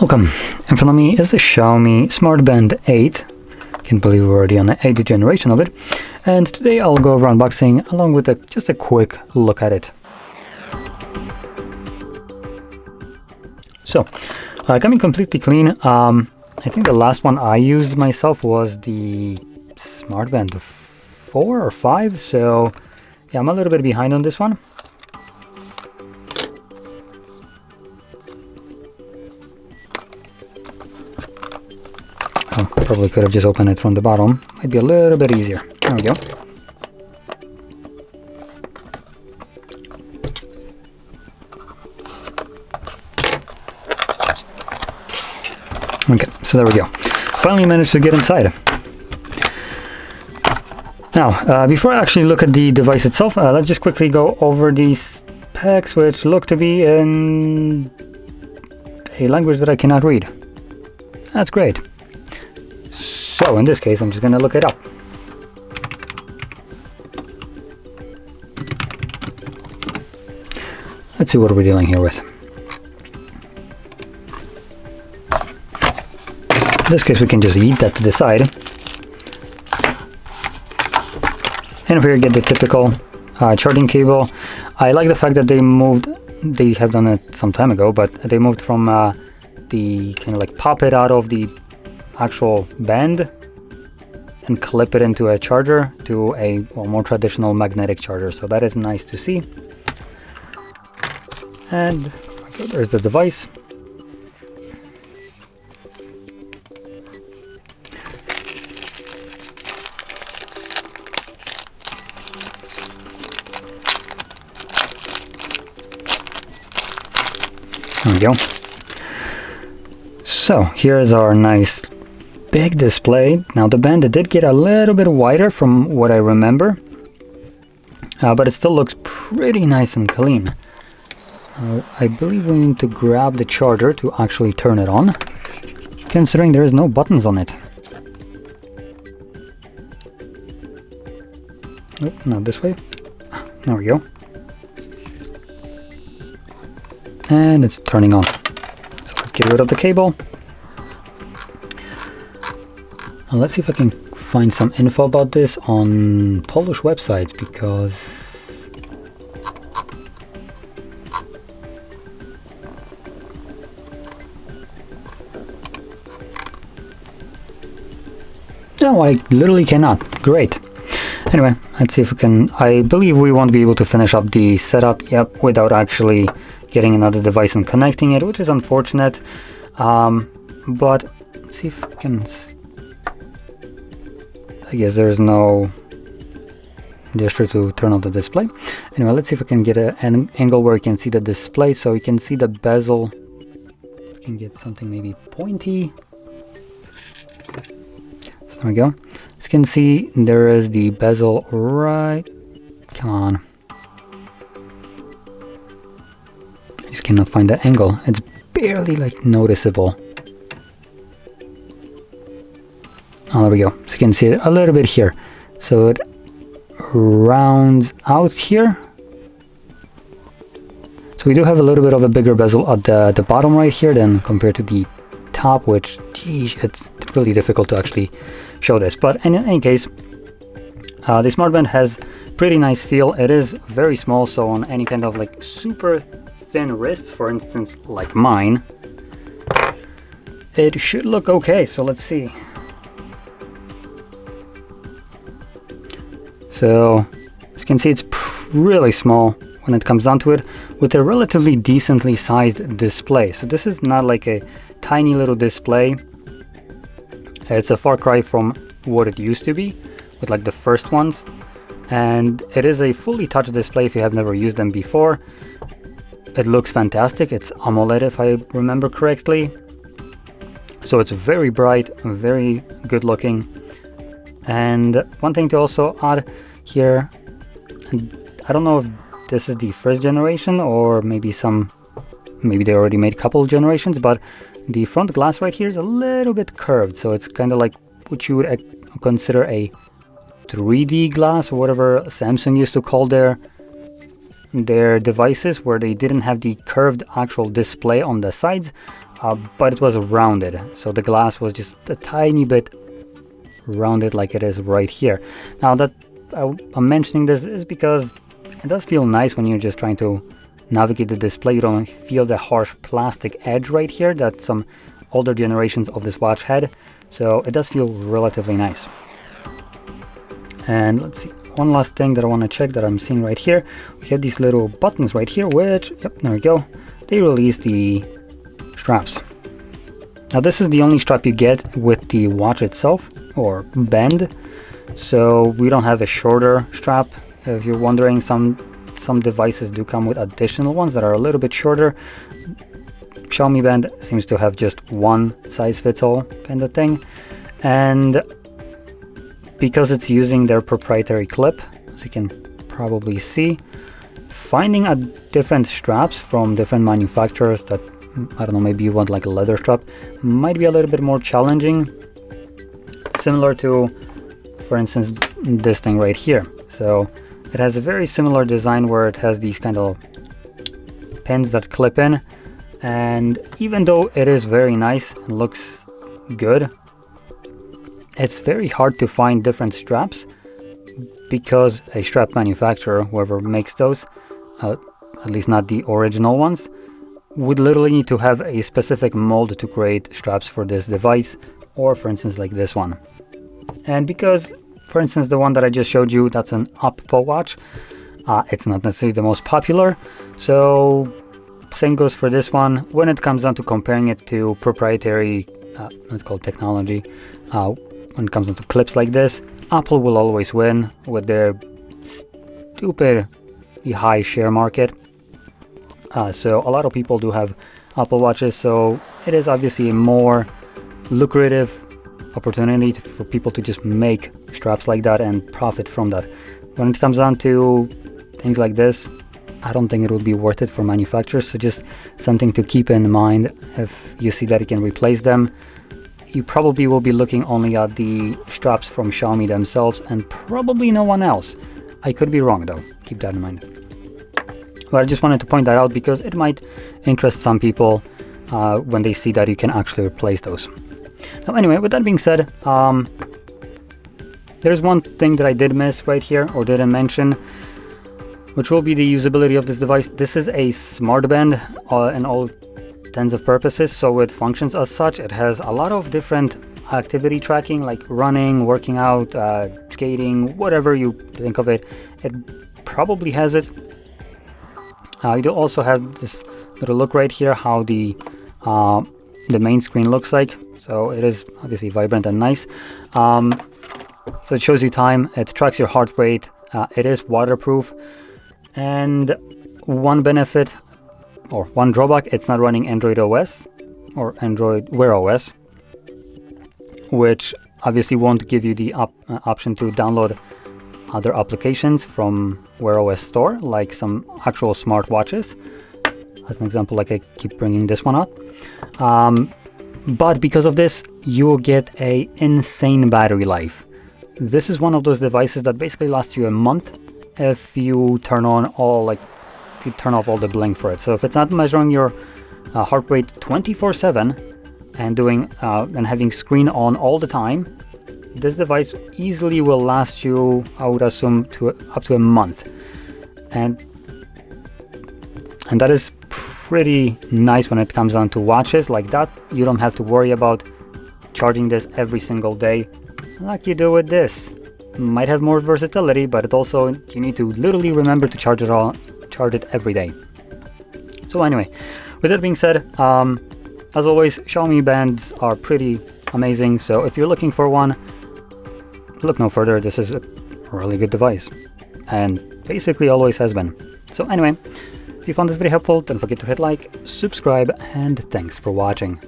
Welcome. In front of me is the Xiaomi Smartband 8. Can't believe we're already on the 8th generation of it. And today I'll go over unboxing along with just a quick look at it. So, coming completely clean. I think the last one I used myself was the Smartband 4 or 5. So, yeah, I'm a little bit behind on this one. Oh, probably could have just opened it from the bottom. Might be a little bit easier. There we go. Okay, so there we go. Finally managed to get inside. Now, before I actually look at the device itself, let's just quickly go over these specs, which look to be in a language that I cannot read. That's great. So in this case, I'm just going to look it up. Let's see what we're dealing here with. In this case, we can just yeet that to the side. And over here, get the typical charging cable. I like the fact that they have done it some time ago, but they moved from the kind of like pop it out of the actual band and clip it into a charger to a more traditional magnetic charger. So that is nice to see. And okay, there's the device. There we go. So here's our nice big display. Now the band did get a little bit wider from what I remember, but it still looks pretty nice and clean. I believe we need to grab the charger to actually turn it on, considering there is no buttons on it. Oh, not this way. There we go. And it's turning on. So let's get rid of the cable. Now let's see if I can find some info about this on Polish websites, because no, I literally cannot. Great. Anyway, let's see if we can. I believe we won't be able to finish up the setup without actually getting another device and connecting it, which is unfortunate. But let's see if we can. I guess there's no gesture to turn off the display. Anyway, let's see if we can get an angle where you can see the display, so you can see the bezel. We can get something maybe pointy. There we go. As you can see, there is the bezel right. Come on. I just cannot find that angle. It's barely like noticeable. Oh, there we go. So you can see it a little bit here. So it rounds out here. So we do have a little bit of a bigger bezel at the bottom right here than compared to the top, which, geez, it's really difficult to actually show this. But in any case, the Smartband has pretty nice feel. It is very small, so on any kind of like super thin wrists, for instance, like mine, it should look okay. So let's see. So, as you can see, it's really small when it comes down to it, with a relatively decently sized display. So this is not like a tiny little display. It's a far cry from what it used to be, with like the first ones. And it is a fully touch display if you have never used them before. It looks fantastic. It's AMOLED if I remember correctly. So it's very bright, very good looking. And one thing to also add here, I don't know if this is the first generation or maybe they already made a couple generations, but the front glass right here is a little bit curved, so it's kind of like what you would consider a 3D glass, or whatever Samsung used to call their devices, where they didn't have the curved actual display on the sides. but it was rounded, so the glass was just a tiny bit rounded like it is right here. Now that I'm mentioning this is because it does feel nice when you're just trying to navigate the display. You don't feel the harsh plastic edge right here that some older generations of this watch had, so it does feel relatively nice. And let's see, one last thing that I want to check that I'm seeing right here. We have these little buttons right here, which, yep, there we go. They release the straps. Now this is the only strap you get with the watch itself, or band. So we don't have a shorter strap. If you're wondering, some devices do come with additional ones that are a little bit shorter. Xiaomi band seems to have just one size fits all kind of thing. And because it's using their proprietary clip, as you can probably see, finding different straps from different manufacturers that, I don't know, maybe you want like a leather strap, might be a little bit more challenging. Similar to, for instance, this thing right here. So it has a very similar design where it has these kind of pins that clip in, and even though it is very nice and looks good, it's very hard to find different straps because a strap manufacturer, whoever makes those, at least not the original ones, would literally need to have a specific mold to create straps for this device, or for instance like this one. And because, for instance, the one that I just showed you, that's an Apple watch, it's not necessarily the most popular, so same goes for this one. When it comes down to comparing it to proprietary, let's call it technology, when it comes down to clips like this, Apple will always win with their stupidly high share market. So a lot of people do have Apple watches, so it is obviously a more lucrative opportunity for people to just make straps like that and profit from that. When it comes down to things like this, I don't think it would be worth it for manufacturers, so just something to keep in mind. If you see that you can replace them, you probably will be looking only at the straps from Xiaomi themselves and probably no one else. I could be wrong though, keep that in mind. But I just wanted to point that out because it might interest some people when they see that you can actually replace those. Now anyway, with that being said, there's one thing that I did miss right here, or didn't mention, which will be the usability of this device. This is a smart band in all intents of purposes, so it functions as such. It has a lot of different activity tracking, like running, working out, skating, whatever you think of it. It probably has it. You do also have this little look right here, how the main screen looks like. So it is obviously vibrant and nice. So it shows you time, it tracks your heart rate, it is waterproof. And one benefit, or one drawback, it's not running Android OS or Android Wear OS, which obviously won't give you the option to download other applications from Wear OS store, like some actual smartwatches. As an example, like I keep bringing this one up. But because of this, you will get a insane battery life. This is one of those devices that basically lasts you a month if you turn on if you turn off all the blink for it. So if it's not measuring your heart rate 24/7 and doing and having screen on all the time, this device easily will last you, I would assume, up to a month, and that is pretty nice when it comes down to watches like that. You don't have to worry about charging this every single day like you do with this. Might have more versatility, but it also, you need to literally remember to charge it every day. So anyway, with that being said, as always, Xiaomi bands are pretty amazing, so if you're looking for one, look no further. This is a really good device, and basically always has been. So anyway, if you found this video helpful, don't forget to hit like, subscribe, and thanks for watching.